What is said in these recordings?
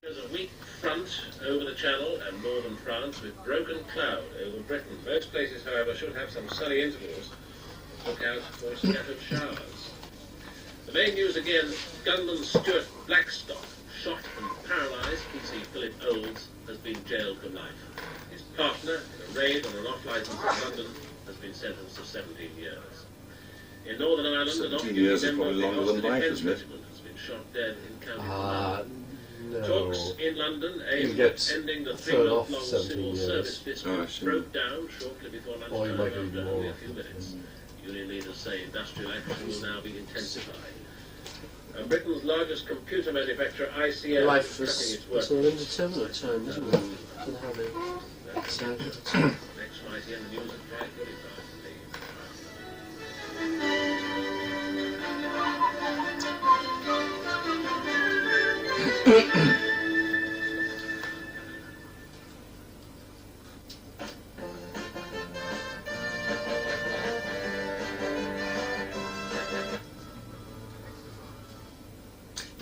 There's a weak front over the Channel and northern France with broken cloud over Britain. Most places, however, should have some sunny intervals. Look out for scattered showers. The main news again, gunman Stuart Blackstock, shot and paralysed. PC Philip Olds has been jailed for life. His partner, in a raid on an off-licence in London, has been sentenced to 17 years. In Northern Ireland, 17 years is probably longer than life, isn't it? Has been shot dead in County Fermanagh. No. Talks in London aimed at ending the 3-month-long civil service dispute broke down shortly before lunchtime after only a few minutes. Union leaders say industrial action will now be intensified. And Britain's largest computer manufacturer, ICL, Life is is tracking its an work. indeterminate time, isn't it? I don't know how they say it. Next Friday in the news at 5:45.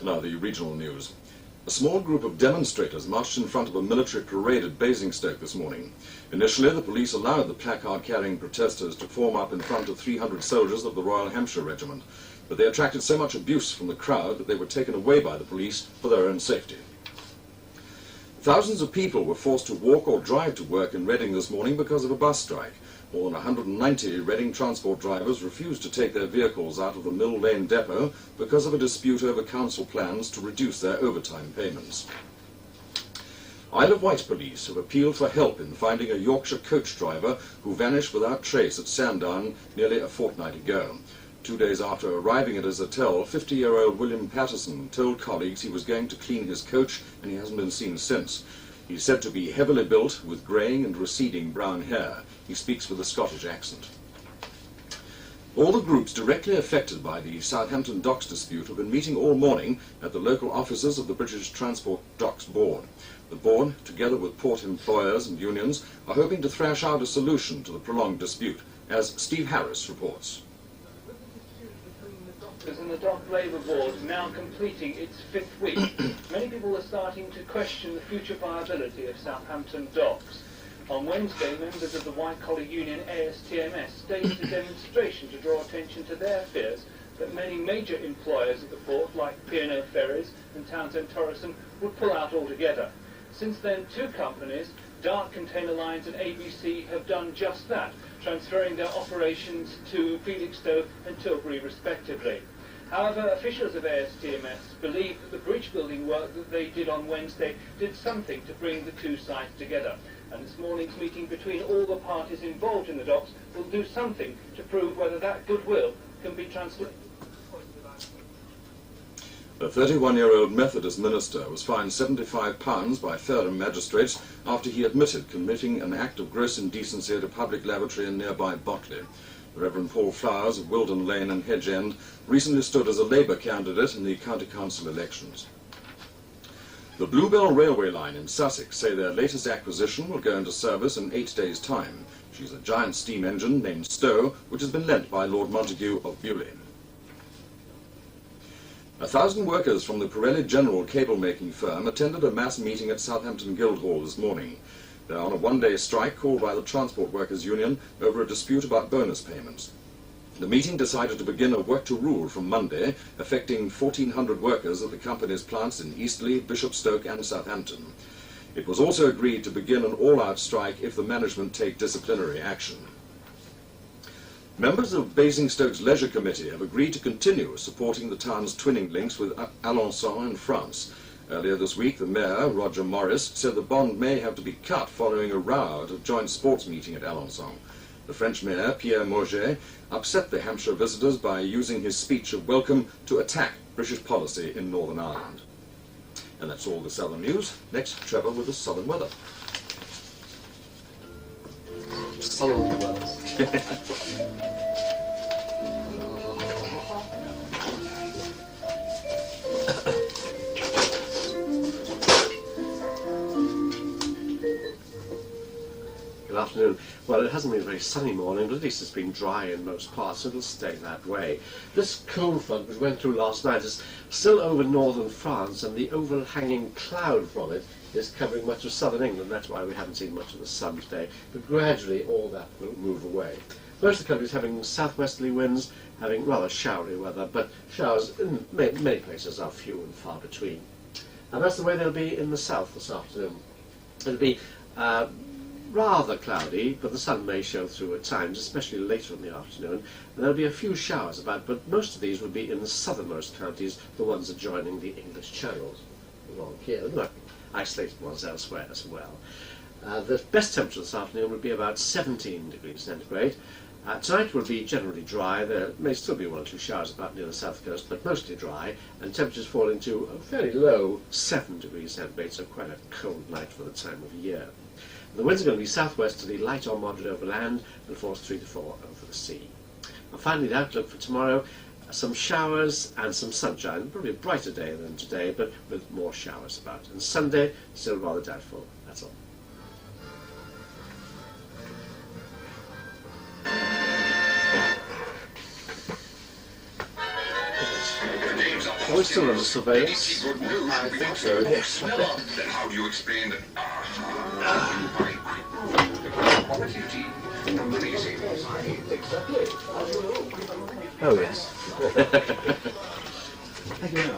Now the regional news. A small group of demonstrators marched in front of a military parade at Basingstoke this morning. Initially, the police allowed the placard-carrying protesters to form up in front of 300 soldiers of the Royal Hampshire Regiment, but they attracted so much abuse from the crowd that they were taken away by the police for their own safety. Thousands of people were forced to walk or drive to work in Reading this morning because of a bus strike. More than 190 Reading transport drivers refused to take their vehicles out of the Mill Lane depot because of a dispute over council plans to reduce their overtime payments. Isle of Wight police have appealed for help in finding a Yorkshire coach driver who vanished without trace at Sandown nearly a fortnight ago. 2 days after arriving at his hotel, 50-year-old William Patterson told colleagues he was going to clean his coach and he hasn't been seen since. He's said to be heavily built with greying and receding brown hair. He speaks with a Scottish accent. All the groups directly affected by the Southampton Docks dispute have been meeting all morning at the local offices of the British Transport Docks Board. The board, together with port employers and unions, are hoping to thrash out a solution to the prolonged dispute, as Steve Harris reports. And the Dock Labour Board now completing its 5th week. Many people are starting to question the future viability of Southampton Docks. On Wednesday, members of the White Collar Union ASTMS staged a demonstration to draw attention to their fears that many major employers at the port, like P&O Ferries and Townsend Torrison, would pull out altogether. Since then, 2 companies, Dart Container Lines and ABC, have done just that, transferring their operations to Felixstowe and Tilbury respectively. However, officials of ASTMS believe that the bridge building work that they did on Wednesday did something to bring the 2 sides together. And this morning's meeting between all the parties involved in the docks will do something to prove whether that goodwill can be translated. A 31-year-old Methodist minister was fined £75 by Fareham magistrates after he admitted committing an act of gross indecency at a public lavatory in nearby Botley. The Reverend Paul Flowers of Wilden Lane and Hedge End recently stood as a Labour candidate in the county council elections. The Bluebell Railway Line in Sussex say their latest acquisition will go into service in 8 days' time. She's a giant steam engine named Stowe, which has been lent by Lord Montague of Beaulieu. 1,000 workers from the Pirelli General cable-making firm attended a mass meeting at Southampton Guildhall this morning. They're on a one-day strike called by the Transport Workers Union over a dispute about bonus payments. The meeting decided to begin a work-to-rule from Monday, affecting 1,400 workers at the company's plants in Eastleigh, Bishopstoke and Southampton. It was also agreed to begin an all-out strike if the management take disciplinary action. Members of Basingstoke's Leisure Committee have agreed to continue supporting the town's twinning links with Alençon in France. Earlier this week, the mayor, Roger Morris, said the bond may have to be cut following a row at a joint sports meeting at Alençon. The French mayor, Pierre Mauger, upset the Hampshire visitors by using his speech of welcome to attack British policy in Northern Ireland. And that's all the Southern news. Next, Trevor with the Southern weather. Southern weather. Good afternoon. Well, it hasn't been a very sunny morning, but at least it's been dry in most parts, so it'll stay that way. This cold front, which went through last night, is still over northern France, and the overhanging cloud from it is covering much of southern England. That's why we haven't seen much of the sun today. But gradually, all that will move away. Most of the country is having southwesterly winds, having rather showery weather, but showers in many places are few and far between. And that's the way they'll be in the south this afternoon. It'll be rather cloudy, but the sun may show through at times, especially later in the afternoon. And there'll be a few showers about, but most of these will be in the southernmost counties, the ones adjoining the English channels. Along here, there might be isolated ones elsewhere as well. The best temperature this afternoon will be about 17 degrees centigrade. Tonight will be generally dry. There may still be one or two showers about near the south coast, but mostly dry, and temperatures falling to a fairly low 7 degrees centigrade, so quite a cold night for the time of year. The winds are going to be southwesterly, light or moderate over land, and force 3 to 4 over the sea. And finally, the outlook for tomorrow, some showers and some sunshine. Probably a brighter day than today, but with more showers about. And Sunday, still rather doubtful. That's all. Are we still under surveillance? I think so, yes. Then how do you explain that? Oh, yes.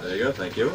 There you go, thank you.